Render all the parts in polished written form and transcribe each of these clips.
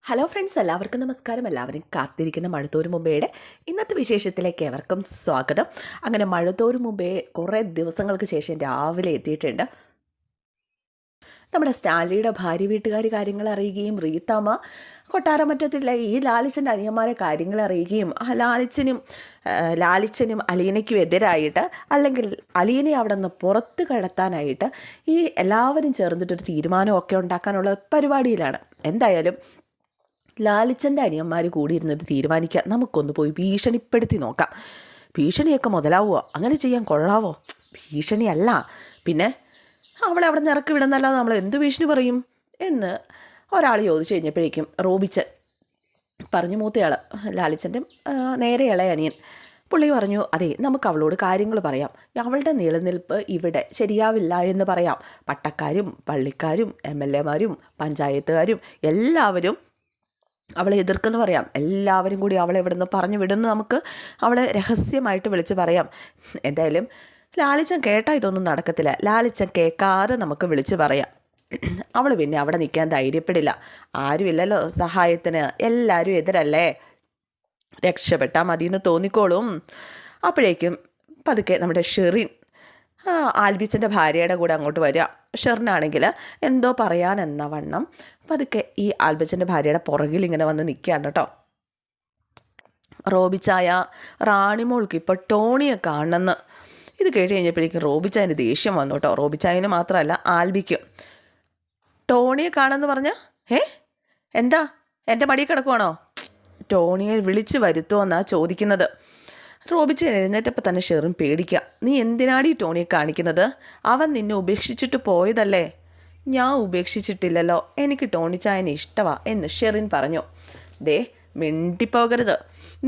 Hello friends, എല്ലാവർക്കും നമസ്കാരം. എല്ലാവരും കാത്തിരിക്കുന്ന മഴത്തോരു മുമ്പേയുടെ ഇന്നത്തെ വിശേഷത്തിലേക്ക് ഏവർക്കും സ്വാഗതം. അങ്ങനെ മഴത്തോരു മുമ്പേ കുറേ ദിവസങ്ങൾക്ക് ശേഷം രാവിലെ എത്തിയിട്ടുണ്ട്. നമ്മുടെ സ്റ്റാൻലിയുടെ ഭാര്യ വീട്ടുകാർ കാര്യങ്ങൾ അറിയുകയും റീത്തമ്മ കൊട്ടാരമറ്റത്തിലെ ഈ ലാലിച്ചൻ്റെ അനിയന്മാരെ കാര്യങ്ങൾ അറിയുകയും ലാലിച്ചനും അലീനയ്ക്കും എതിരായിട്ട്, അല്ലെങ്കിൽ അലീനയെ അവിടെ നിന്ന് പുറത്ത് കടത്താനായിട്ട് ഈ എല്ലാവരും ചേർന്നിട്ടൊരു തീരുമാനമൊക്കെ ഉണ്ടാക്കാനുള്ള പരിപാടിയിലാണ്. എന്തായാലും ലാലിച്ചൻ്റെ അനിയന്മാർ കൂടിയിരുന്നിട്ട് തീരുമാനിക്കുക, നമുക്കൊന്ന് പോയി ഭീഷണിപ്പെടുത്തി നോക്കാം. ഭീഷണിയൊക്കെ മുതലാവുമോ? അങ്ങനെ ചെയ്യാൻ കൊള്ളാവോ? ഭീഷണിയല്ല, പിന്നെ അവളെ അവിടെ നിന്ന് ഇറക്കി വിടുന്നല്ലാതെ നമ്മൾ എന്ത് ഭീഷണി പറയും എന്ന് ഒരാൾ ചോദിച്ചു കഴിഞ്ഞപ്പോഴേക്കും റോബിച്ചൻ പറഞ്ഞു, മൂത്തയാൾ ലാലിച്ചൻ്റെ നേരെ ഇളയ അനിയൻ പുള്ളി പറഞ്ഞു, അതെ, നമുക്ക് അവളോട് കാര്യങ്ങൾ പറയാം. അവളുടെ നിലനിൽപ്പ് ഇവിടെ ശരിയാവില്ല എന്ന് പറയാം. പട്ടക്കാരും പള്ളിക്കാരും MLA-മാരും പഞ്ചായത്തുകാരും എല്ലാവരും അവളെ എതിർക്കെന്ന് പറയാം. എല്ലാവരും കൂടി അവളെ ഇവിടെ നിന്ന് പറഞ്ഞു വിടുന്നു. നമുക്ക് അവളെ രഹസ്യമായിട്ട് വിളിച്ച് പറയാം. എന്തായാലും ലാലിച്ചൻ കേട്ടാൽ ഇതൊന്നും നടക്കത്തില്ല. ലാലിച്ചൻ കേൾക്കാതെ നമുക്ക് വിളിച്ച് പറയാം. അവൾ പിന്നെ അവിടെ നിൽക്കാൻ ധൈര്യപ്പെടില്ല. ആരുമില്ലല്ലോ സഹായത്തിന്, എല്ലാവരും എതിരല്ലേ, രക്ഷപ്പെട്ടാൽ മതിയെന്ന് തോന്നിക്കോളും. അപ്പോഴേക്കും പതുക്കെ നമ്മുടെ ഷെറിൻ ആൽബിച്ചൻ്റെ ഭാര്യയുടെ കൂടെ അങ്ങോട്ട് വരിക. ഷെറിനാണെങ്കിൽ എന്തോ പറയാനെന്ന വണ്ണം പതുക്കെ ഈ ആൽബിച്ചൻ്റെ ഭാര്യയുടെ പുറകിൽ ഇങ്ങനെ വന്ന് നിൽക്കുകയാണ് കേട്ടോ. റോബിച്ചായ റാണിമോൾക്ക് ഇപ്പോൾ ടോണിയെ കാണണമെന്ന് ഇത് കേട്ട് കഴിഞ്ഞപ്പോഴേക്കും റോബിച്ചായന് ദേഷ്യം വന്നു കേട്ടോ. റോബിച്ചായന് മാത്രമല്ല ആൽബിക്കും. ടോണിയെ കാണുമെന്ന് പറഞ്ഞാൽ എന്താ എൻ്റെ മടിയിൽ കിടക്കുവാണോ? ടോണിയെ വിളിച്ചു വരുത്തുമെന്നാണ് ചോദിക്കുന്നത്. റോബിച്ചൻ എഴുന്നേറ്റപ്പോൾ തന്നെ ഷെറിൻ പേടിക്കുക. നീ എന്തിനാടി ടോണിയെ കാണിക്കുന്നത്? അവൻ നിന്നെ ഉപേക്ഷിച്ചിട്ട് പോയതല്ലേ? ഞാൻ ഉപേക്ഷിച്ചിട്ടില്ലല്ലോ, എനിക്ക് ടോണിച്ചായനെ ഇഷ്ടമാണ് എന്ന് ഷെറിൻ പറഞ്ഞു. ദേ, മിണ്ടിപ്പോകരുത്.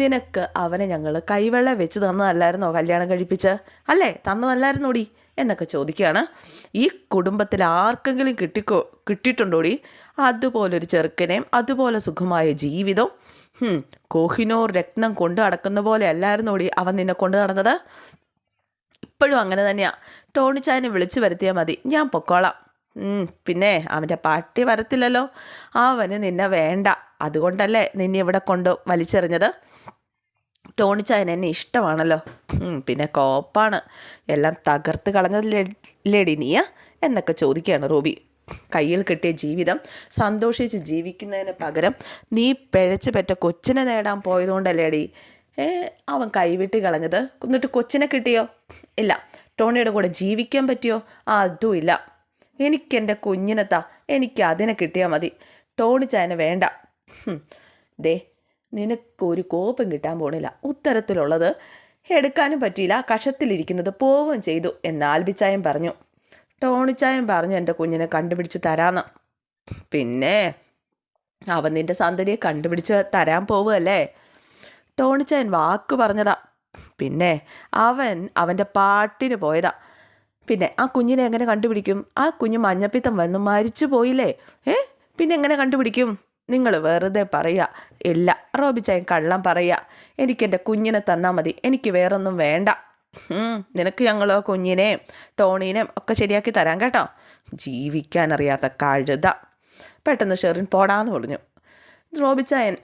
നിനക്ക് അവനെ ഞങ്ങൾ കൈവെള്ള വെച്ച് തന്നതല്ലായിരുന്നോ കല്യാണം കഴിപ്പിച്ച്? അല്ലേ, തന്നതല്ലായിരുന്നോടി എന്നൊക്കെ ചോദിക്കുകയാണ്. ഈ കുടുംബത്തിൽ ആർക്കെങ്കിലും കിട്ടിയിട്ടുണ്ടോടി അതുപോലൊരു ചെറുക്കനെയും അതുപോലെ സുഖമായ ജീവിതം? കോഹിനൂർ രത്നം കൊണ്ട് നടക്കുന്ന പോലെ അല്ലായിരുന്നോടി അവൻ നിന്നെ കൊണ്ട് നടന്നത്? ഇപ്പോഴും അങ്ങനെ തന്നെയാണ്. ടോണിച്ചായനെ വിളിച്ചു വരുത്തിയാൽ മതി, ഞാൻ പൊക്കോളാം. പിന്നെ അവൻ്റെ പാട്ടി വരത്തില്ലല്ലോ. അവന് നിന്നെ വേണ്ട, അതുകൊണ്ടല്ലേ നിന്നെ ഇവിടെ കൊണ്ട് വലിച്ചെറിഞ്ഞത്. ടോണിച്ചായൻ എന്നെ ഇഷ്ടമാണല്ലോ, പിന്നെ കോപ്പാണ്, എല്ലാം തകർത്ത് കളഞ്ഞതില്ലേടി നീയ എന്നൊക്കെ ചോദിക്കുകയാണ് റൂബി. കയ്യിൽ കിട്ടിയ ജീവിതം സന്തോഷിച്ച് ജീവിക്കുന്നതിന് പകരം നീ പിഴച്ച് പറ്റ കൊച്ചിനെ നേടാൻ പോയതുകൊണ്ടല്ലേടി അവൻ കൈവിട്ട് കളഞ്ഞത്. എന്നിട്ട് കൊച്ചിനെ കിട്ടിയോ? ഇല്ല. ടോണിയുടെ കൂടെ ജീവിക്കാൻ പറ്റിയോ? അതും ഇല്ല. എനിക്കെൻ്റെ കുഞ്ഞിനെത്താ, എനിക്ക് അതിനെ കിട്ടിയാൽ മതി. ടോണിച്ചായനെ വേണ്ട. ദേ, നിനക്കൊരു കോപ്പം കിട്ടാൻ പോണില്ല. ഉത്തരത്തിലുള്ളത് എടുക്കാനും പറ്റിയില്ല, കഷത്തിലിരിക്കുന്നത് പോവുകയും ചെയ്തു എന്ന് ആൽബിച്ചായൻ പറഞ്ഞു. ടോണിച്ചായൻ പറഞ്ഞു എൻ്റെ കുഞ്ഞിനെ കണ്ടുപിടിച്ച് തരാമെന്ന്. പിന്നെ അവൻ നിൻ്റെ സന്തതിയെ കണ്ടുപിടിച്ച് തരാൻ പോവുകയല്ലേ? ടോണിച്ചായൻ വാക്ക് പറഞ്ഞതാ. പിന്നെ അവൻ്റെ പാട്ടിന് പോയതാ. പിന്നെ ആ കുഞ്ഞിനെ എങ്ങനെ കണ്ടുപിടിക്കും? ആ കുഞ്ഞ് മഞ്ഞപ്പിത്തം വന്ന് മരിച്ചു പോയില്ലേ? പിന്നെ എങ്ങനെ കണ്ടുപിടിക്കും? നിങ്ങൾ വെറുതെ പറയുക. ഇല്ല, റോബിച്ചായൻ കള്ളം പറയുക. എനിക്കെൻ്റെ കുഞ്ഞിനെ തന്നാൽ മതി, എനിക്ക് വേറൊന്നും വേണ്ട. നിനക്ക് ഞങ്ങൾ കുഞ്ഞിനെയും ടോണീനെയും ഒക്കെ ശരിയാക്കി തരാം കേട്ടോ. ജീവിക്കാനറിയാത്ത കഴുത. പെട്ടെന്ന് ഷെറിൻ പോടാന്ന് പറഞ്ഞു. റോബിച്ചായൻ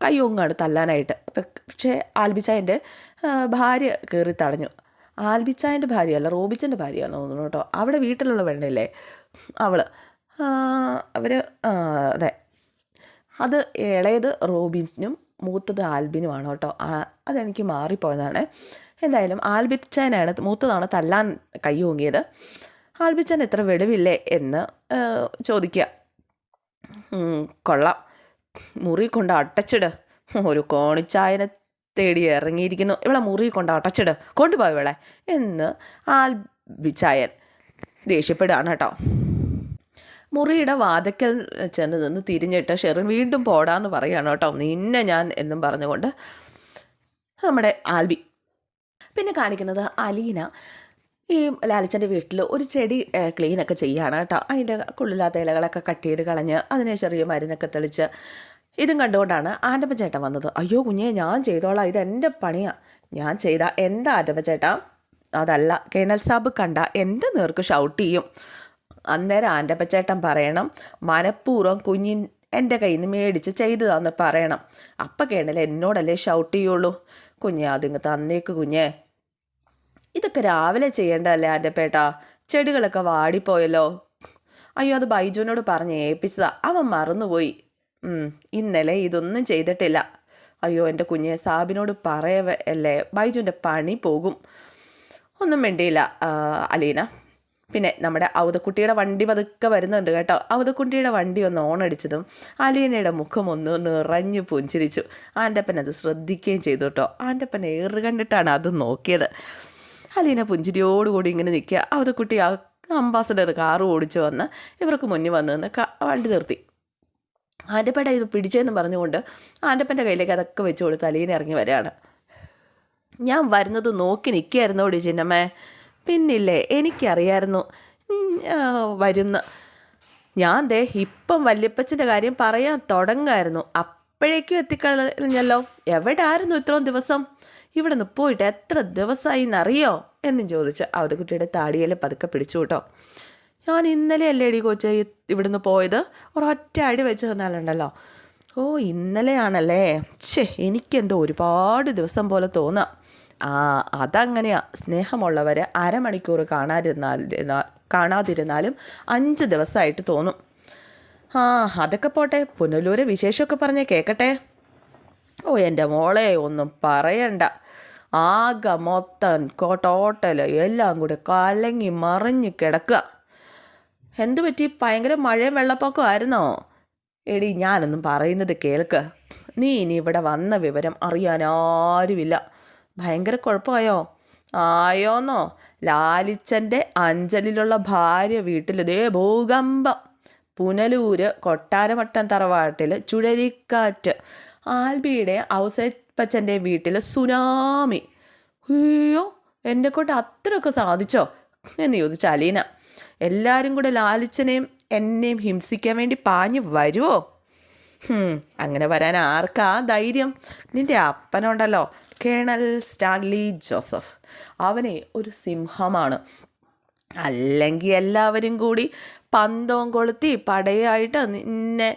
കയ്യൊങ്ങാണ് തല്ലാനായിട്ട്. പക്ഷേ ആൽബിച്ചായൻ്റെ ഭാര്യ കയറി തടഞ്ഞു. ആൽബിച്ചായൻ്റെ ഭാര്യയല്ല, റോബിച്ചൻ്റെ ഭാര്യയാണെന്ന് തോന്നുന്നു കേട്ടോ. അവിടെ വീട്ടിലുള്ള പെണ്ണില്ലേ അവൾ, അതെ, അത് ഇളയത് റോബിനും മൂത്തത് ആൽബിനുമാണ് കേട്ടോ. അതെനിക്ക് മാറിപ്പോയതാണ്. എന്തായാലും ആൽബിച്ചായനാണ് മൂത്തതാണ് തല്ലാൻ കൈ ഓങ്ങിയത്. ആൽബിച്ചാൻ എത്ര വെളിവില്ലേ എന്ന് ചോദിക്കുക. കൊള്ളാം, മുറി കൊണ്ട് അടച്ചിട്. ഒരു കോണിച്ചായനെ തേടി ഇറങ്ങിയിരിക്കുന്നു, ഇവളെ മുറി കൊണ്ട് അടച്ചിട്, കൊണ്ടുപോയി ഇവളെ എന്ന് ആൽബിച്ചായൻ ദേഷ്യപ്പെടുകയാണ് കേട്ടോ. മുറിയുടെ വാതക്കൽ ചെന്ന് നിന്ന് തിരിഞ്ഞിട്ട് ഷെറിൻ വീണ്ടും പോടാന്ന് പറയുകയാണ് കേട്ടോ. നിന്നെ ഞാൻ എന്നും പറഞ്ഞുകൊണ്ട് നമ്മുടെ ആൽബി. പിന്നെ കാണിക്കുന്നത് അലീന ഈ ലാലിച്ചൻ്റെ വീട്ടിൽ ഒരു ചെടി ക്ലീനൊക്കെ ചെയ്യുകയാണ് കേട്ടോ. അതിൻ്റെ കൊള്ളില്ലാത്ത ഇലകളൊക്കെ കട്ട് ചെയ്ത് കളഞ്ഞ് അതിനെ ചെറിയ മരുന്നൊക്കെ തെളിച്ച് ഇതും കണ്ടുകൊണ്ടാണ് ആൻ്റപ്പൻ ചേട്ടൻ വന്നത്. അയ്യോ കുഞ്ഞെ, ഞാൻ ചെയ്തോളാം, ഇതെൻ്റെ പണിയാണ്, ഞാൻ ചെയ്താ എന്താ ആൻ്റപ്പൻ ചേട്ടാ? അതല്ല, കേണൽ സാബ് കണ്ട എൻ്റെ നേർക്ക് ഷൗട്ട് ചെയ്യും. അന്നേരം ആൻ്റപ്പച്ചേട്ടൻ പറയണം, മനഃപൂർവ്വം എൻ്റെ കയ്യിൽ നിന്ന് മേടിച്ച് ചെയ്തതാന്ന് പറയണം. അപ്പം കേണൽ എന്നോടല്ലേ ഷൗട്ട് ചെയ്യുള്ളൂ. കുഞ്ഞെ അതിങ്ങ് തന്നേക്ക് കുഞ്ഞേ. ഇതൊക്കെ രാവിലെ ചെയ്യേണ്ടതല്ലേ ആൻ്റപ്പേട്ടാ? ചെടികളൊക്കെ വാടിപ്പോയല്ലോ. അയ്യോ, അത് ബൈജുവിനോട് പറഞ്ഞ് ഏൽപ്പിച്ചതാ, അവൻ മറന്നുപോയി. ഇന്നലെ ഇതൊന്നും ചെയ്തിട്ടില്ല. അയ്യോ എൻ്റെ കുഞ്ഞെ, സാബിനോട് പറയല്ലേ, ബൈജുവിൻ്റെ പണി പോകും. ഒന്നും വേണ്ടിയില്ല അലീന. പിന്നെ നമ്മുടെ ഔതക്കുട്ടിയുടെ വണ്ടി പതുക്കെ വരുന്നുണ്ട് കേട്ടോ. ഔതക്കുട്ടിയുടെ വണ്ടി ഒന്ന് ഓണടിച്ചതും അലീനയുടെ മുഖം ഒന്ന് നിറഞ്ഞു പുഞ്ചിരിച്ചു. ആൻ്റപ്പൻ അത് ശ്രദ്ധിക്കുകയും ചെയ്തു കേട്ടോ. ആൻ്റപ്പൻ ഏറ് കണ്ടിട്ടാണ് അത് നോക്കിയത്. അലീന പുഞ്ചിരിയോടുകൂടി ഇങ്ങനെ നിൽക്കുക. ഔതക്കുട്ടി അംബാസഡർ കാറ് ഓടിച്ചു വന്ന് ഇവർക്ക് മുന്നിൽ വന്ന് നിന്ന് വണ്ടി നിർത്തി. ആൻ്റപ്പേട്ട ഇത് പിടിച്ചതെന്ന് പറഞ്ഞുകൊണ്ട് ആൻ്റപ്പൻ്റെ കയ്യിലേക്ക് അതൊക്കെ വെച്ച് കൊടുത്ത് അലീന ഇറങ്ങി വരികയാണ്. ഞാൻ വരുന്നത് നോക്കി നിൽക്കുകയായിരുന്നോടി ചിന്നമ്മേ. പിന്നില്ലേ, എനിക്കറിയായിരുന്നു വരുന്ന. ഞാൻ ദേ ഇപ്പം വല്യപ്പച്ചൻ്റെ കാര്യം പറയാൻ തുടങ്ങായിരുന്നു, അപ്പോഴേക്കും എത്തിക്കളഞ്ഞല്ലോ. എവിടെ ആയിരുന്നു ഇത്രയും ദിവസം? ഇവിടെ നിന്ന് പോയിട്ട് എത്ര ദിവസമായി എന്നറിയോ എന്നും ചോദിച്ച് അവതക്കുട്ടിയുടെ താടിയെല്ലാം പതുക്കെ പിടിച്ചു കേട്ടോ. ഞാൻ ഇന്നലെ അല്ലേ എടി കൊച്ചേ ഇവിടുന്ന് പോയത്? ഒരൊറ്റ അടി വെച്ച് തന്നാലുണ്ടല്ലോ. ഓ, ഇന്നലെയാണല്ലേ. എനിക്കെന്തോ ഒരുപാട് ദിവസം പോലെ തോന്നാം. അതങ്ങനെയാ. സ്നേഹമുള്ളവർ അരമണിക്കൂർ കാണാതിരുന്നാലും 5 ദിവസമായിട്ട് തോന്നും. അതൊക്കെ പോട്ടെ, പുനലൂരെ വിശേഷമൊക്കെ പറഞ്ഞേ കേൾക്കട്ടെ. ഓ എൻ്റെ മോളെ, ഒന്നും പറയണ്ട. ആകെ മൊത്തം ടോട്ടൽ എല്ലാം കൂടെ കലങ്ങി മറിഞ്ഞ് കിടക്കുക. എന്തു പറ്റി? ഭയങ്കര മഴയും വെള്ളപ്പൊക്കം ആയിരുന്നോ? എടി, ഞാനൊന്നും പറയുന്നത് കേൾക്ക്. നീ ഇനി ഇവിടെ വന്ന വിവരം അറിയാനാരുമില്ല. ഭയങ്കര കുഴപ്പമായോ? ആയോന്നോ? ലാലിച്ചൻ്റെ അഞ്ചലിലുള്ള ഭാര്യ വീട്ടിൽ ദേ ഭൂകമ്പം. പുനലൂര് കൊട്ടാരമട്ടം തറവാട്ടിൽ ചുഴലിക്കാറ്റ്. ആൽബിയുടെ ഔസേപ്പച്ചൻ്റെ വീട്ടിൽ സുനാമി. അയ്യോ, എന്നെക്കൊണ്ട് അത്രയൊക്കെ സാധിച്ചോ എന്ന് ചോദിച്ച അലീന. എല്ലാവരും കൂടെ ലാലിച്ചനെയും എന്നെയും ഹിംസിക്കാൻ വേണ്ടി പാഞ്ഞു വരുമോ? അങ്ങനെ വരാൻ ആർക്കാ ധൈര്യം? നിൻ്റെ അപ്പനുണ്ടല്ലോ, കേണൽ സ്റ്റാൻലി ജോസഫ്. അവനെ ഒരു സിംഹമാണ്. അല്ലെങ്കിൽ എല്ലാവരും കൂടി പന്തവും കൊളുത്തി പടയായിട്ട് നിന്നെ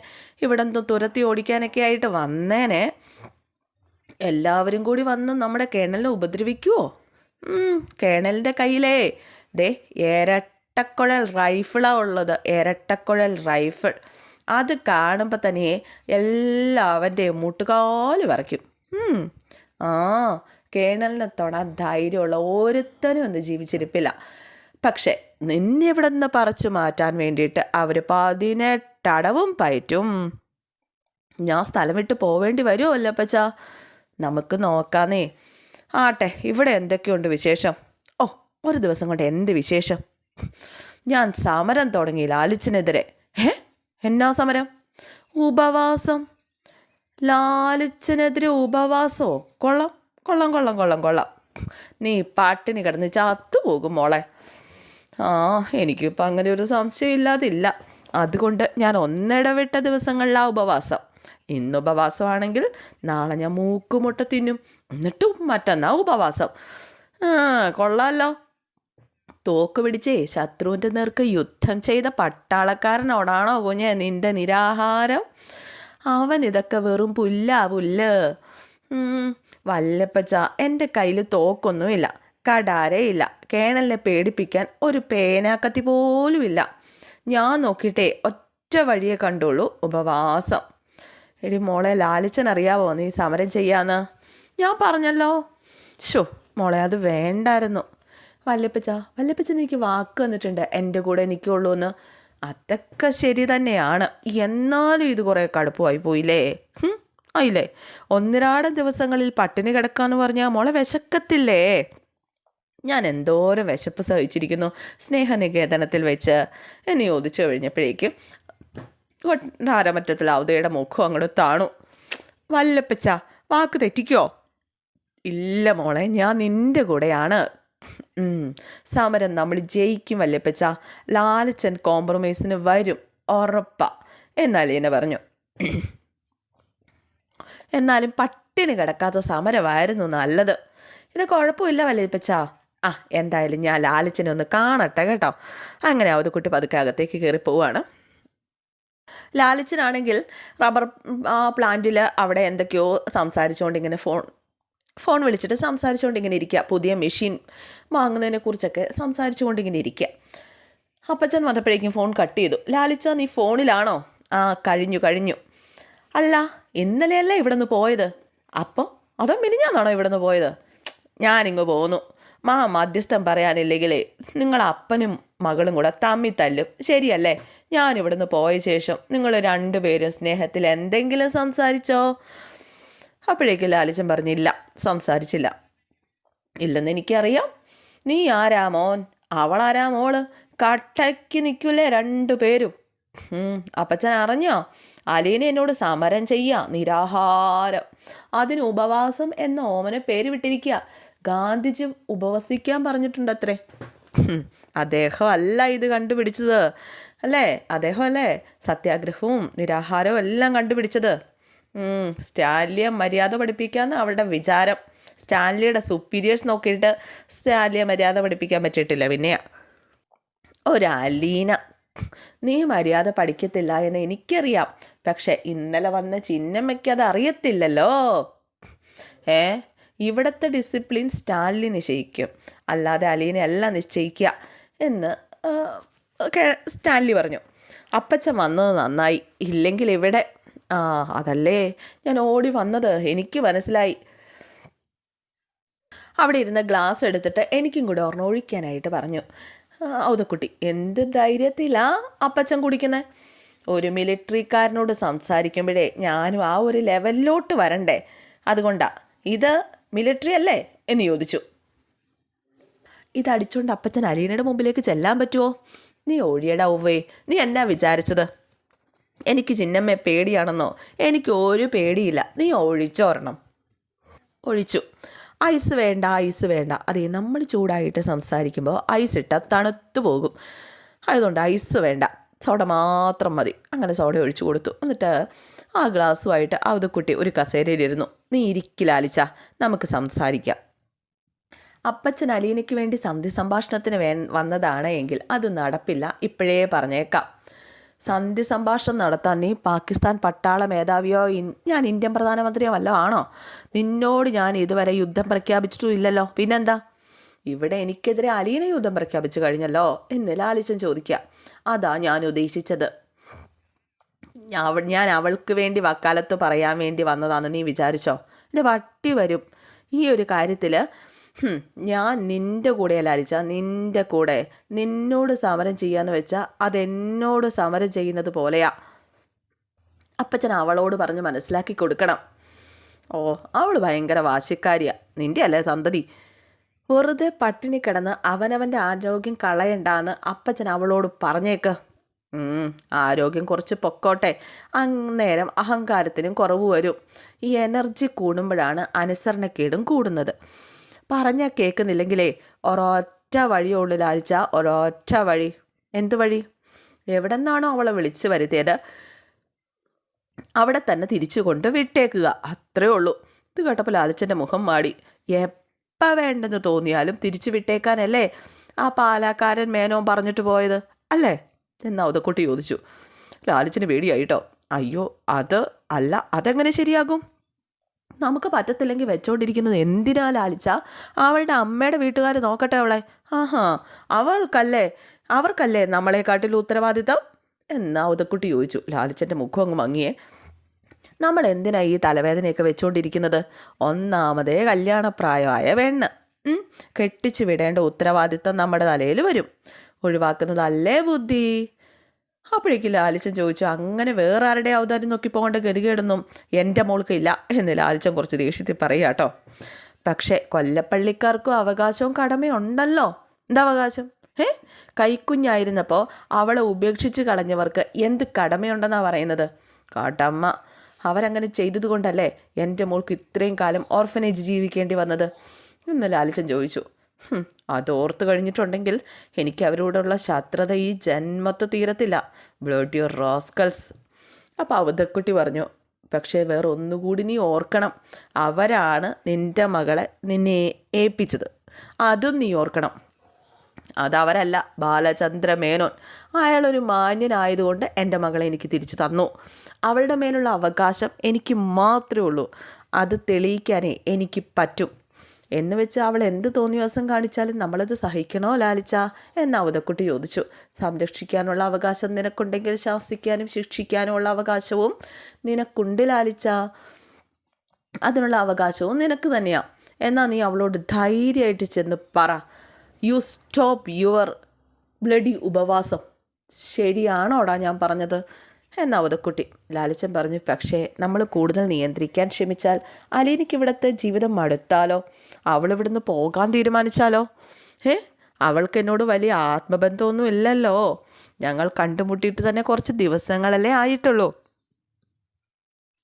ഇവിടെ നിന്ന് തുരത്തി ഓടിക്കാനൊക്കെ ആയിട്ട് വന്നേനെ. എല്ലാവരും കൂടി വന്ന് നമ്മുടെ കേണലിനെ ഉപദ്രവിക്കുമോ? കേണലിൻ്റെ കയ്യിലേ ദേ ഇരട്ടക്കുഴൽ റൈഫിളാണ് ഉള്ളത്. ഇരട്ടക്കുഴൽ റൈഫിൾ. അത് കാണുമ്പോൾ തന്നെ എല്ലാവൻ്റെയും മുട്ടുകാല് വരയ്ക്കും. കേണലിനെ തൊടാൻ ധൈര്യമുള്ള ഒരുത്തനും ഒന്ന് ജീവിച്ചിരിപ്പില്ല. പക്ഷേ നിന്നെ ഇവിടെ നിന്ന് പറിച്ചു മാറ്റാൻ വേണ്ടിയിട്ട് അവർ 18 അടവും പയറ്റും. ഞാൻ സ്ഥലം വിട്ട് പോവേണ്ടി വരുമോ അല്ലപ്പച്ച? നമുക്ക് നോക്കാന്നേ. ആട്ടെ, ഇവിടെ എന്തൊക്കെയുണ്ട് വിശേഷം? ഓ, ഒരു ദിവസം കൊണ്ട് എന്ത് വിശേഷം? ഞാൻ സമരം തുടങ്ങി ലാലിച്ചിനെതിരെ. എന്നാ സമരം? ഉപവാസം. ലാലിച്ചിനെതിരെ ഉപവാസമോ? കൊള്ളാം കൊള്ളാം കൊള്ളാം കൊള്ളാം കൊള്ളാം. നീ പാട്ടിന് കിടന്ന് ചത്തുപോകും മോളെ. എനിക്കിപ്പോൾ അങ്ങനെ ഒരു സംശയം ഇല്ലാതില്ല. അതുകൊണ്ട് ഞാൻ ഒന്നിടവിട്ട ദിവസങ്ങളിലാണ് ഉപവാസം. ഇന്ന് ഉപവാസമാണെങ്കിൽ നാളെ ഞാൻ മൂക്കുമുട്ട തിന്നും, എന്നിട്ടും മറ്റന്നാ ഉപവാസം. കൊള്ളാമല്ലോ. തോക്ക് പിടിച്ചേ ശത്രുവിൻ്റെ നേർക്ക് യുദ്ധം ചെയ്ത പട്ടാളക്കാരനോടാണോ കുഞ്ഞെ നിൻ്റെ നിരാഹാരം? അവൻ ഇതൊക്കെ വെറും പുല്ല്. വല്ലപ്പച്ച, എൻ്റെ കയ്യിൽ തോക്കൊന്നുമില്ല, കടാരയില്ല, കേണലിനെ പേടിപ്പിക്കാൻ ഒരു പേനാക്കത്തി പോലുമില്ല. ഞാൻ നോക്കിയിട്ടേ ഒറ്റ വഴിയെ കണ്ടുള്ളൂ, ഉപവാസം. എടി മോളെ, ലാലിച്ചൻ അറിയാവോ നീ സമരം ചെയ്യാന്ന്? ഞാൻ പറഞ്ഞല്ലോ. മോളെ, അത് വേണ്ടായിരുന്നു. വല്ലപ്പച്ചൻ എനിക്ക് വാക്ക് തന്നിട്ടുണ്ട് എൻ്റെ കൂടെ നിൽക്കുള്ളൂ എന്ന്. അതൊക്കെ ശരി തന്നെയാണ്, എന്നാലും ഇത് കുറേ കടുപ്പമായി പോയില്ലേ? ആയില്ലേ? 1 ദിവസങ്ങളിൽ പട്ടിണി കിടക്കാന്ന് പറഞ്ഞാൽ മോളെ വിശക്കത്തില്ലേ? ഞാൻ എന്തോരം വിശപ്പ് സഹിച്ചിരിക്കുന്നു സ്നേഹനികേതനത്തിൽ വെച്ച് എന്ന് ചോദിച്ചു കഴിഞ്ഞപ്പോഴേക്കും കൊട്ടാരമറ്റത്തിൽ അവതയുടെ മുഖം അങ്ങോട്ട് താണു. വല്ലപ്പച്ച, വാക്ക് തെറ്റിക്കോ? ഇല്ല മോളെ, ഞാൻ നിൻ്റെ കൂടെയാണ്. സമരം നമ്മൾ ജയിക്കും വല്ലപ്പച്ച. ലാലിച്ചൻ കോംപ്രമൈസിന് വരും, ഉറപ്പാ എന്നലീന പറഞ്ഞു. എന്നാലും പട്ടിണി കിടക്കാത്ത സമരമായിരുന്നു നല്ലത്. ഇത് കുഴപ്പമില്ല വല്ലപ്പച്ച. എന്തായാലും ഞാൻ ലാലിച്ചനെ ഒന്ന് കാണട്ടെ കേട്ടോ. അങ്ങനെ അവതക്കുട്ടി പതുക്കെ അകത്തേക്ക് കയറി പോവാണ്. ലാലിച്ചനാണെങ്കിൽ റബ്ബർ പ്ലാന്റിൽ അവിടെ എന്തൊക്കെയോ സംസാരിച്ചുകൊണ്ട് ഇങ്ങനെ ഫോൺ വിളിച്ചിട്ട് സംസാരിച്ചുകൊണ്ട് ഇങ്ങനെ ഇരിക്കുക. പുതിയ മെഷീൻ വാങ്ങുന്നതിനെക്കുറിച്ചൊക്കെ സംസാരിച്ചുകൊണ്ട് ഇരിക്കുക. അപ്പച്ചൻ വന്നപ്പോഴേക്കും ഫോൺ കട്ട് ചെയ്തു. ലാലിച്ച, നീ ഫോണിലാണോ? ആ, കഴിഞ്ഞു. അല്ല, ഇന്നലെയല്ലേ ഇവിടെ നിന്ന് പോയത്? അപ്പോൾ അതോ മിനിഞ്ഞാന്നാണോ ഇവിടെ നിന്ന് പോയത്? ഞാനിങ്ങ് പോന്നു. മധ്യസ്ഥം പറയാനില്ലെങ്കിലേ നിങ്ങൾ അപ്പനും മകളും കൂടെ തമ്മിൽ തല്ലും, ശരിയല്ലേ? ഞാനിവിടെ നിന്ന് പോയ ശേഷം നിങ്ങൾ രണ്ടുപേരും സ്നേഹത്തിൽ എന്തെങ്കിലും സംസാരിച്ചോ? അപ്പോഴേക്കും ലാലിച്ചൻ പറഞ്ഞില്ല, സംസാരിച്ചില്ല. ഇല്ലെന്ന് എനിക്കറിയാം. നീ ആരാ മോൻ, അവളാരാ മോള്? കട്ടയ്ക്ക് നിൽക്കൂലേ രണ്ടുപേരും. അപ്പച്ചൻ അറിഞ്ഞോ? അലീന എന്നോട് സമരം ചെയ്യാം, നിരാഹാരം. അതിന് ഉപവാസം എന്ന ഓമനെ പേര് വിട്ടിരിക്കുക. ഗാന്ധിജി ഉപവസിക്കാൻ പറഞ്ഞിട്ടുണ്ടത്രേ. അദ്ദേഹം അല്ല ഇത് കണ്ടുപിടിച്ചത്, അല്ലേ? അദ്ദേഹം അല്ലേ സത്യാഗ്രഹവും നിരാഹാരവും എല്ലാം കണ്ടുപിടിച്ചത്. സ്റ്റാൻലിയെ മര്യാദ പഠിപ്പിക്കാമെന്ന് അവളുടെ വിചാരം. സ്റ്റാൻലിയുടെ സുപ്പീരിയേഴ്സ് നോക്കിയിട്ട് സ്റ്റാൻലിയെ മര്യാദ പഠിപ്പിക്കാൻ പറ്റിയിട്ടില്ല. പിന്നെ ഒരലീന, നീ മര്യാദ പഠിക്കത്തില്ല എന്ന് എനിക്കറിയാം. പക്ഷെ ഇന്നലെ വന്ന ചിന്നമ്മയ്ക്ക് അത് അറിയത്തില്ലല്ലോ. ഇവിടുത്തെ ഡിസിപ്ലിൻ സ്റ്റാൻലി നിശ്ചയിക്കും, അല്ലാതെ അലീനെ അല്ല നിശ്ചയിക്കുക എന്ന് സ്റ്റാൻലി പറഞ്ഞു. അപ്പച്ചൻ വന്നത് നന്നായി, ഇല്ലെങ്കിൽ ഇവിടെ അതല്ലേ ഞാൻ ഓടി വന്നത്, എനിക്ക് മനസ്സിലായി. അവിടെ ഇരുന്ന ഗ്ലാസ് എടുത്തിട്ട് എനിക്കും കൂടെ ഒരെണ്ണം ഒഴിക്കാനായിട്ട് പറഞ്ഞു. ഔതക്കുട്ടി, എന്ത് ധൈര്യത്തിലാ അപ്പച്ചൻ കുടിക്കുന്നത്? ഒരു മിലിറ്ററിക്കാരനോട് സംസാരിക്കുമ്പോഴേ ഞാനും ആ ഒരു ലെവലിലോട്ട് വരണ്ടേ, അതുകൊണ്ടാ. ഇത് മിലിറ്ററി അല്ലേ എന്ന് ചോദിച്ചു. ഇതടിച്ചുകൊണ്ട് അപ്പച്ചൻ അലീനയുടെ മുമ്പിലേക്ക് ചെല്ലാൻ പറ്റുമോ? നീ ഒഴിയടാ ഉവ്വേ, നീ എന്നാ വിചാരിച്ചത്? എനിക്ക് ചിന്നമ്മയെ പേടിയാണെന്നോ? എനിക്ക് ഒരു പേടിയില്ല, നീ ഒഴിച്ചോരണം. ഒഴിച്ചു. ഐസ് വേണ്ട. അതേ, നമ്മൾ ചൂടായിട്ട് സംസാരിക്കുമ്പോൾ ഐസ് ഇട്ടാൽ തണുത്തു പോകും. അതുകൊണ്ട് ഐസ് വേണ്ട, സോഡ മാത്രം മതി. അങ്ങനെ സോഡ ഒഴിച്ചു കൊടുത്തു. എന്നിട്ട് ആ ഗ്ലാസ്സുമായിട്ട് ഔതക്കുട്ടി ഒരു കസേരയിലിരുന്നു. നീ ഇരിക്കിലാലിച്ച, നമുക്ക് സംസാരിക്കാം. അപ്പച്ചൻ അലീനയ്ക്ക് വേണ്ടി സന്ധി സംഭാഷണത്തിന് വന്നതാണ് എങ്കിൽ അത് നടപ്പില്ല, ഇപ്പോഴേ പറഞ്ഞേക്കാം. സന്ധി സംഭാഷണം നടത്താൻ നീ പാകിസ്ഥാൻ പട്ടാള മേധാവിയോ ഞാൻ ഇന്ത്യൻ പ്രധാനമന്ത്രിയോ വല്ലതും ആണോ? നിന്നോട് ഞാൻ ഇതുവരെ യുദ്ധം പ്രഖ്യാപിച്ചിട്ടും ഇല്ലല്ലോ. പിന്നെന്താ? ഇവിടെ എനിക്കെതിരെ അലീന യുദ്ധം പ്രഖ്യാപിച്ചു കഴിഞ്ഞല്ലോ എന്ന് ലാലിച്ചൻ ചോദിക്കുക. അതാ ഞാൻ ഉദ്ദേശിച്ചത്. ഞാൻ അവൾക്ക് വേണ്ടി വക്കാലത്ത് പറയാൻ വേണ്ടി വന്നതാണെന്ന് നീ വിചാരിച്ചോ? എൻ്റെ വട്ടി വരും ഈ ഒരു കാര്യത്തിൽ. ഞാൻ നിൻ്റെ കൂടെ ലാലിച്ച, നിൻ്റെ കൂടെ. നിന്നോട് സമരം ചെയ്യാന്ന് വെച്ചാൽ അതെന്നോട് സമരം ചെയ്യുന്നത് പോലെയാ. അപ്പച്ചൻ അവളോട് പറഞ്ഞ് മനസ്സിലാക്കി കൊടുക്കണം. അവൾ ഭയങ്കര വാശിക്കാരിയാ. നിൻ്റെ അല്ലേ സന്തതി. വെറുതെ പട്ടിണി കിടന്ന് അവനവൻ്റെ ആരോഗ്യം കളയണ്ടാന്ന് അപ്പച്ചൻ അവളോട് പറഞ്ഞേക്ക്. ആരോഗ്യം കുറച്ച് പൊക്കോട്ടെ, അന്നേരം അഹങ്കാരത്തിനും കുറവ് വരും. ഈ എനർജി കൂടുമ്പോഴാണ് അനുസരണക്കേടും കൂടുന്നത്. പറഞ്ഞാൽ കേൾക്കുന്നില്ലെങ്കിലേ ഒരൊറ്റ വഴിയുള്ളൂ ലാലിച്ച, ഒരൊറ്റ വഴി. എന്ത് വഴി? എവിടെ നിന്നാണോ അവളെ വിളിച്ചു വരുത്തിയത് അവിടെ തന്നെ തിരിച്ചു കൊണ്ട് വിട്ടേക്കുക, അത്രേ ഉള്ളൂ. ഇത് കേട്ടപ്പോൾ ലാലിച്ചൻ്റെ മുഖം മാടി. എപ്പോൾ വേണ്ടെന്ന് തോന്നിയാലും തിരിച്ചു വിട്ടേക്കാനല്ലേ ആ പാലാക്കാരൻ മേനോൻ പറഞ്ഞിട്ട് പോയത്, അല്ലേ എന്ന് ഔതക്കുട്ടി ചോദിച്ചു. ലാലിച്ചന് പേടിയായിട്ടോ. അയ്യോ, അത് അല്ല, അതെങ്ങനെ ശരിയാകും? നമുക്ക് പറ്റത്തില്ലെങ്കിൽ വെച്ചോണ്ടിരിക്കുന്നത് എന്തിനാ ലാലിച്ച? അവളുടെ അമ്മയുടെ വീട്ടുകാർ നോക്കട്ടെ അവളെ. അവർക്കല്ലേ നമ്മളെക്കാട്ടിൽ ഉത്തരവാദിത്തം എന്ന് ഔതക്കുട്ടി ചോദിച്ചു. ലാലിച്ചൻ്റെ മുഖം അങ്ങ് മങ്ങിയേ. നമ്മൾ എന്തിനാ ഈ തലവേദനയൊക്കെ വെച്ചുകൊണ്ടിരിക്കുന്നത്? ഒന്നാമതേ കല്യാണപ്രായമായ പെണ്ണ്, കെട്ടിച്ചു വിടേണ്ട ഉത്തരവാദിത്തം നമ്മുടെ തലയിൽ വരും. ഒഴിവാക്കുന്നതല്ലേ ബുദ്ധി. അപ്പോഴേക്കും ലാലിച്ചൻ ചോദിച്ചു, അങ്ങനെ വേറെ ആരുടെ ഔദാര്യം നോക്കി പോകേണ്ട ഗതികേടൊന്നും എൻ്റെ മോൾക്ക് ഇല്ല എന്ന് ലാലിച്ചൻ കുറച്ച് ദേഷ്യത്തിൽ പറയുക കേട്ടോ. പക്ഷേ കൊല്ലപ്പള്ളിക്കാർക്കും അവകാശവും കടമയും ഉണ്ടല്ലോ. എന്താ അവകാശം? കൈക്കുഞ്ഞായിരുന്നപ്പോൾ അവളെ ഉപേക്ഷിച്ച് കളഞ്ഞവർക്ക് എന്ത് കടമയുണ്ടെന്നാണ് പറയുന്നത്? കടമ. അവരങ്ങനെ ചെയ്തതുകൊണ്ടല്ലേ എൻ്റെ മോൾക്ക് ഇത്രയും കാലം ഓർഫനേജ് ജീവിക്കേണ്ടി വന്നത് എന്ന് ലാലിച്ചൻ ചോദിച്ചു. അതോർത്ത് കഴിഞ്ഞിട്ടുണ്ടെങ്കിൽ എനിക്ക് അവരോടുള്ള ശത്രുത ഈ ജന്മത്ത് തീരത്തില്ല. ബ്ലഡി റോസ്കൽസ്. അപ്പോൾ ഔതക്കുട്ടി പറഞ്ഞു, പക്ഷേ വേറെ ഒന്നുകൂടി നീ ഓർക്കണം. അവരാണ് നിൻ്റെ മകളെ നിന്നെ ഏൽപ്പിച്ചത്, അതും നീ ഓർക്കണം. അതവരല്ല, ബാലചന്ദ്ര മേനോൻ. അയാളൊരു മാന്യനായതുകൊണ്ട് എൻ്റെ മകളെ എനിക്ക് തിരിച്ചു തന്നു. അവളുടെ മേലുള്ള അവകാശം എനിക്ക് മാത്രമേ ഉള്ളൂ. അത് തെളിയിക്കാനേ എനിക്ക് പറ്റും. എന്ന് വെച്ച് അവൾ എന്ത് തോന്നിയ കാണിച്ചാലും നമ്മളത് സഹിക്കണോ ലാലിച്ച എന്ന് അവതക്കുട്ടി ചോദിച്ചു. സംരക്ഷിക്കാനുള്ള അവകാശം നിനക്കുണ്ടെങ്കിൽ ശാസിക്കാനും ശിക്ഷിക്കാനും ഉള്ള അവകാശവും നിനക്കുണ്ട് ലാലിച്ച. അതിനുള്ള അവകാശവും നിനക്ക് തന്നെയാണ്. എന്നാൽ നീ അവളോട് ധൈര്യമായിട്ട് ചെന്ന് പറ, യു സ്റ്റോപ്പ് യുവർ ബ്ലഡി ഉപവാസം. ശരിയാണോടാ ഞാൻ പറഞ്ഞത് എന്ന് അവതക്കുട്ടി. ലാലിച്ചൻ പറഞ്ഞു, പക്ഷേ നമ്മൾ കൂടുതൽ നിയന്ത്രിക്കാൻ ശ്രമിച്ചാൽ അലീനയ്ക്ക് ഇവിടുത്തെ ജീവിതം മടുത്താലോ? അവളിവിടുന്ന് പോകാൻ തീരുമാനിച്ചാലോ? അവൾക്ക് എന്നോട് വലിയ ആത്മബന്ധമൊന്നും ഇല്ലല്ലോ. ഞങ്ങൾ കണ്ടുമുട്ടിയിട്ട് തന്നെ കുറച്ച് ദിവസങ്ങളല്ലേ ആയിട്ടുള്ളൂ.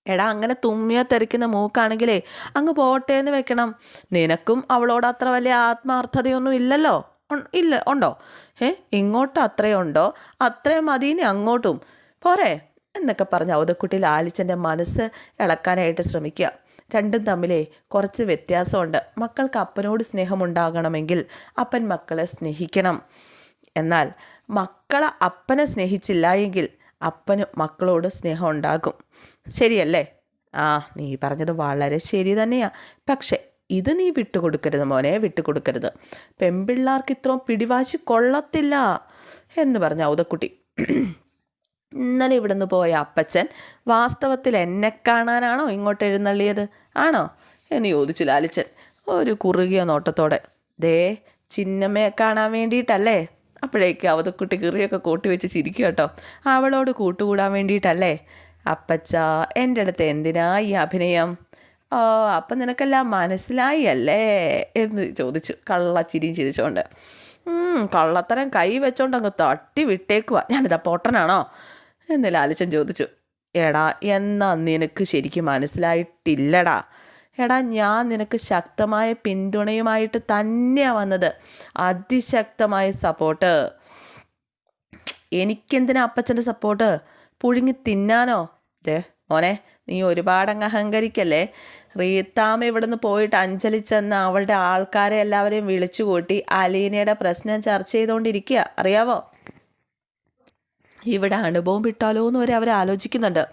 എടാ, അങ്ങനെ തുമ്മിയ തെറിക്കുന്ന മൂക്കാണെങ്കിലേ അങ്ങ് പോട്ടെ എന്ന് വെക്കണം. നിനക്കും അവളോട് അത്ര വലിയ ആത്മാർത്ഥതയൊന്നും ഇല്ലല്ലോ. ഇല്ല, ഉണ്ടോ? ഇങ്ങോട്ടും അത്രയുണ്ടോ? അത്രയും മതിനെ അങ്ങോട്ടും പോരെ എന്നൊക്കെ പറഞ്ഞ് അവതക്കുട്ടി ലാലിച്ചൻ്റെ മനസ്സ് ഇളക്കാനായിട്ട് ശ്രമിക്കുക. രണ്ടും തമ്മിലേ കുറച്ച് വ്യത്യാസമുണ്ട്. മക്കൾക്ക് അപ്പനോട് സ്നേഹമുണ്ടാകണമെങ്കിൽ അപ്പൻ മക്കളെ സ്നേഹിക്കണം. എന്നാൽ മക്കളെ അപ്പനെ സ്നേഹിച്ചില്ല എങ്കിൽ അപ്പന് മക്കളോട് സ്നേഹം ഉണ്ടാകും. ശരിയല്ലേ? നീ പറഞ്ഞത് വളരെ ശരി തന്നെയാണ്. പക്ഷേ ഇത് നീ വിട്ടുകൊടുക്കരുത് മോനെ, വിട്ടുകൊടുക്കരുത്. പെൺപിള്ളാർക്ക് ഇത്രയും പിടിവാശി കൊള്ളത്തില്ല എന്ന് പറഞ്ഞ ഔതക്കുട്ടി. ഇന്നലെ ഇവിടെ നിന്ന് പോയ അപ്പച്ചൻ വാസ്തവത്തിൽ എന്നെ കാണാനാണോ ഇങ്ങോട്ട് എഴുന്നള്ളിയത്? ആണോ എന്ന് ചോദിച്ചു ലാലിച്ചൻ ഒരു കുറുകിയ നോട്ടത്തോടെ. ദേ, ചിന്നമ്മയെ കാണാൻ വേണ്ടിയിട്ടല്ലേ? അപ്പോഴേക്ക് അവതക്കുട്ടി കിറിയൊക്കെ കൂട്ടി വെച്ച് ചിരിക്കുക കേട്ടോ. അവളോട് കൂട്ടുകൂടാൻ വേണ്ടിയിട്ടല്ലേ? അപ്പച്ച, എൻ്റെ അടുത്ത് എന്തിനാ ഈ അഭിനയം? അപ്പം നിനക്കെല്ലാം മനസ്സിലായി അല്ലേ എന്ന് ചോദിച്ചു കള്ളച്ചിരിയും ചിരിച്ചുകൊണ്ട്. കള്ളത്തരം കൈ വെച്ചോണ്ട് അങ്ങ് തട്ടി വിട്ടേക്കുവാ. ഞാനിതാ പൊട്ടനാണോ എന്ന് ലാലിച്ചൻ ചോദിച്ചു. എടാ, എന്നാ നിനക്ക് ശരിക്കും മനസ്സിലായിട്ടില്ലടാ. എടാ, ഞാൻ നിനക്ക് ശക്തമായ പിന്തുണയുമായിട്ട് തന്നെയാണ് വന്നത്. അതിശക്തമായ സപ്പോർട്ട്. എനിക്കെന്തിനാ അപ്പച്ചൻ്റെ സപ്പോർട്ട്? പുഴുങ്ങി തിന്നാനോ? മോനെ, നീ ഒരുപാടങ്ങ് അഹങ്കരിക്കല്ലേ. റീത്താമ്മ ഇവിടെ നിന്ന് പോയിട്ട് അഞ്ജലി ചെന്ന് അവളുടെ ആൾക്കാരെ എല്ലാവരെയും വിളിച്ചു കൂട്ടി അലീനയുടെ പ്രശ്നം ചർച്ച ചെയ്തുകൊണ്ടിരിക്കുക, അറിയാവോ? ഇവിടെ അണുബോംബ് ഇട്ടാലോ എന്ന് വരെ അവർ ആലോചിക്കുന്നുണ്ട്.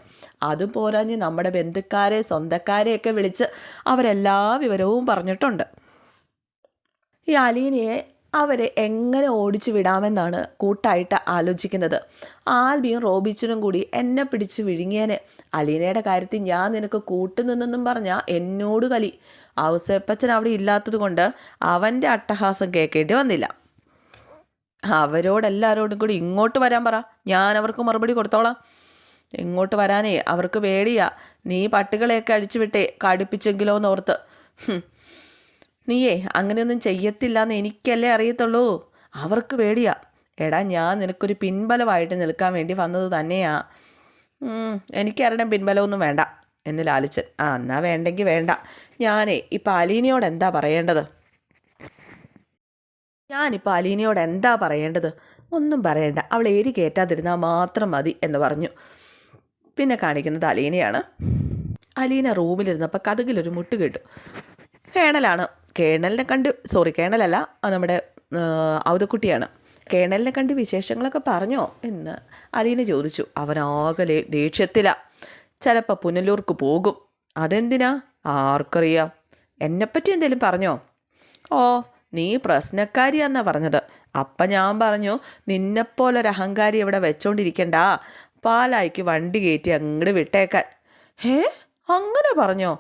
അതും പോരാഞ്ഞ് നമ്മുടെ ബന്ധുക്കാരെ സ്വന്തക്കാരെയൊക്കെ വിളിച്ച് അവരെല്ലാ വിവരവും പറഞ്ഞിട്ടുണ്ട്. ഈ അലീനയെ അവരെ എങ്ങനെ ഓടിച്ചു വിടാമെന്നാണ് കൂട്ടായിട്ട് ആലോചിക്കുന്നത്. ആൽബിയും റോബിച്ചനും കൂടി എന്നെ പിടിച്ച് വിഴുങ്ങിയേനെ. അലീനയുടെ കാര്യത്തിൽ ഞാൻ നിനക്ക് കൂട്ടുനിന്നെന്നും പറഞ്ഞാൽ എന്നോട് കലി. ഔസേപ്പച്ചൻ അവിടെ ഇല്ലാത്തത് കൊണ്ട് അവൻ്റെ അട്ടഹാസം കേൾക്കേണ്ടി വന്നില്ല. അവരോടെല്ലാവരോടും കൂടി ഇങ്ങോട്ട് വരാൻ പറ, ഞാൻ അവർക്ക് മറുപടി കൊടുത്തോളാം. ഇങ്ങോട്ട് വരാനേ അവർക്ക് പേടിയാ. നീ പട്ടികളെയൊക്കെ അഴിച്ചുവിട്ടേ കടുപ്പിച്ചെങ്കിലോ എന്നോർത്ത്. നീയേ അങ്ങനെയൊന്നും ചെയ്യത്തില്ല എന്ന് എനിക്കല്ലേ അറിയത്തുള്ളൂ. അവർക്ക് പേടിയാ. എടാ, ഞാൻ നിനക്കൊരു പിൻബലമായിട്ട് നിൽക്കാൻ വേണ്ടി വന്നത് തന്നെയാ. എനിക്കാരുടെ പിൻബലമൊന്നും വേണ്ട എന്ന് ലാലിച്ചൻ. എന്നാ വേണ്ടെങ്കിൽ വേണ്ട. ഞാനേ ഇപ്പം അലീനയോട് എന്താ പറയേണ്ടത്? ഒന്നും പറയണ്ട. അവൾ ഏരി കയറ്റാതിരുന്നാൽ മാത്രം മതി എന്ന് പറഞ്ഞു. പിന്നെ കാണിക്കുന്നത് അലീനയാണ്. അലീന റൂമിലിരുന്നപ്പോൾ കതകിലൊരു മുട്ട് കേട്ടു. കേണലിനെ കണ്ട് കേണലല്ല, നമ്മുടെ ഔതക്കുട്ടിയാണ്. കേണലിനെ കണ്ട് വിശേഷങ്ങളൊക്കെ പറഞ്ഞോ എന്ന് അലീന ചോദിച്ചു. അവനാകെ ദേഷ്യത്തില. ചിലപ്പോൾ പുനലൂർക്ക് പോകും. അതെന്തിനാ? ആർക്കറിയാം. എന്നെപ്പറ്റി എന്തെങ്കിലും പറഞ്ഞോ? നീ പ്രശ്നക്കാരിയാന്നാ പറഞ്ഞത്. അപ്പം ഞാൻ പറഞ്ഞു, നിന്നെപ്പോലൊരു അഹങ്കാരി ഇവിടെ വെച്ചോണ്ടിരിക്കണ്ട, പാലായിക്ക് വണ്ടി കയറ്റി അങ്ങോട്ട് വിട്ടേക്കാൻ. അങ്ങനെ പറഞ്ഞോ?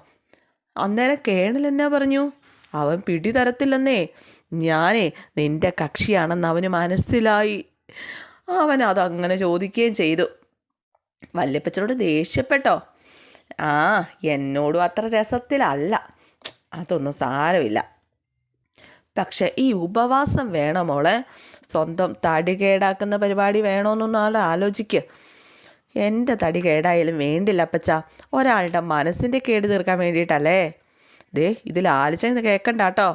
അന്നേരം കേണൽ എന്നാ പറഞ്ഞു? അവൻ പിടി തരത്തില്ലെന്നേ. ഞാനേ നിൻ്റെ കക്ഷിയാണെന്ന് അവന് മനസ്സിലായി. അവൻ അതങ്ങനെ ചോദിക്കുകയും ചെയ്തു. വല്യപ്പച്ചനോട് ദേഷ്യപ്പെട്ടോ? എന്നോടും അത്ര രസത്തിലല്ല. അതൊന്നും സാരമില്ല. പക്ഷെ ഈ ഉപവാസം വേണോ മോളെ? സ്വന്തം തടി കേടാക്കുന്ന പരിപാടി വേണമെന്നൊന്നും ആൾ ആലോചിക്കുക. എൻ്റെ തടി കേടായാലും വേണ്ടില്ല അപ്പച്ച. ഒരാളുടെ മനസ്സിൻ്റെ കേട് തീർക്കാൻ വേണ്ടിയിട്ടല്ലേ. ഇതിൽ ആലോചന കേൾക്കണ്ട കേട്ടോ.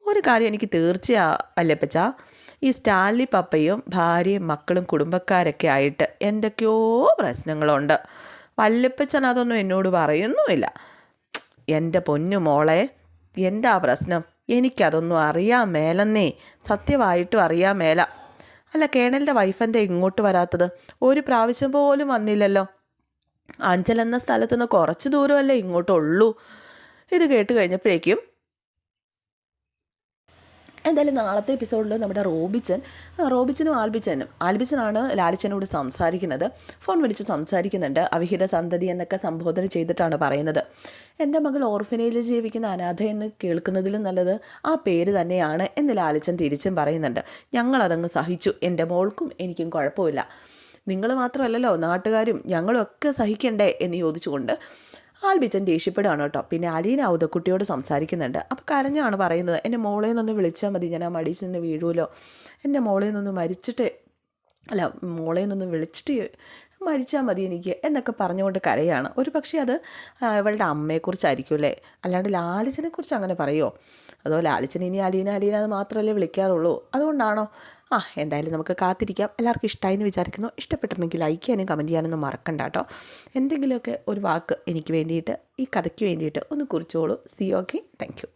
ഒരു കാര്യം എനിക്ക് തീർച്ചയാ വല്യപ്പച്ച, ഈ സ്റ്റാൻലി പപ്പയും ഭാര്യയും മക്കളും കുടുംബക്കാരൊക്കെ ആയിട്ട് എന്തൊക്കെയോ പ്രശ്നങ്ങളുണ്ട്. വല്യപ്പച്ചൻ അതൊന്നും എന്നോട് പറയുന്നുമില്ല. എൻ്റെ പൊന്നു മോളെ, എന്താ പ്രശ്നം? എനിക്കതൊന്നും അറിയാൻ മേലെന്നേ, സത്യമായിട്ടും അറിയാൻ മേല. അല്ല, കേണലിൻ്റെ വൈഫെൻ്റെ ഇങ്ങോട്ട് വരാത്തത്? ഒരു പ്രാവശ്യം പോലും വന്നില്ലല്ലോ. അഞ്ചൽ എന്ന സ്ഥലത്തുനിന്ന് കുറച്ച് ദൂരമല്ലേ ഇങ്ങോട്ടുള്ളൂ. ഇത് കേട്ട് കഴിഞ്ഞപ്പോഴേക്കും എന്തായാലും നാളത്തെ എപ്പിസോഡിൽ നമ്മുടെ റോബിച്ചനും ആൽബിച്ചനാണ് ലാലിച്ചനോട് സംസാരിക്കുന്നത്. ഫോൺ വിളിച്ച് സംസാരിക്കുന്നുണ്ട്. അവിഹിത സന്തതി എന്നൊക്കെ സംബോധന ചെയ്തിട്ടാണ് പറയുന്നത്. എൻ്റെ മകൾ ഓർഫനേജിൽ ജീവിക്കുന്ന അനാഥ എന്ന് കേൾക്കുന്നതിലും നല്ലത് ആ പേര് തന്നെയാണ് എന്ന് ലാലിച്ചൻ തിരിച്ചും പറയുന്നുണ്ട്. ഞങ്ങളതങ്ങ് സഹിച്ചു, എൻ്റെ മോൾക്കും എനിക്കും കുഴപ്പമില്ല. നിങ്ങൾ മാത്രമല്ലല്ലോ നാട്ടുകാരും ഞങ്ങളും ഒക്കെ സഹിക്കണ്ടേ എന്ന് ചോദിച്ചുകൊണ്ട് ആൽബിച്ചൻ ദേഷ്യപ്പെടുകയാണ് കേട്ടോ. പിന്നെ അലീന ഉദക്കുട്ടിയോട് സംസാരിക്കുന്നുണ്ട്. അപ്പോൾ കരഞ്ഞാണ് പറയുന്നത്, എൻ്റെ മോളെ നിന്ന് വിളിച്ചാൽ മതി, ഞാൻ ആ മടിയിൽ നിന്ന് വീഴുമല്ലോ. എൻ്റെ മോളെ നിന്ന് മോളെ നിന്ന് വിളിച്ചിട്ട് മരിച്ചാൽ മതി എനിക്ക് എന്നൊക്കെ പറഞ്ഞുകൊണ്ട് കരയാണ്. ഒരു പക്ഷേ അത് ഇവളുടെ അമ്മയെക്കുറിച്ചായിരിക്കും അല്ലേ, അല്ലാണ്ട് ലാലിച്ചനെക്കുറിച്ച് അങ്ങനെ പറയുമോ? അതോ ലാലിച്ചൻ ഇനി അലീന അത് മാത്രമല്ലേ വിളിക്കാറുള്ളൂ, അതുകൊണ്ടാണോ? എന്തായാലും നമുക്ക് കാത്തിരിക്കാം. എല്ലാവർക്കും ഇഷ്ടമായി എന്ന് വിചാരിക്കുന്നു. ഇഷ്ടപ്പെട്ടിട്ടുണ്ടെങ്കിൽ ലൈക്ക് ചെയ്യാനും കമൻറ്റ് ചെയ്യാനൊന്നും മറക്കണ്ട കേട്ടോ. എന്തെങ്കിലുമൊക്കെ ഒരു വാക്ക് എനിക്ക് വേണ്ടിയിട്ട്, ഈ കഥയ്ക്ക് വേണ്ടിയിട്ട് ഒന്ന് കുറിച്ചോളൂ. See okay, thank U.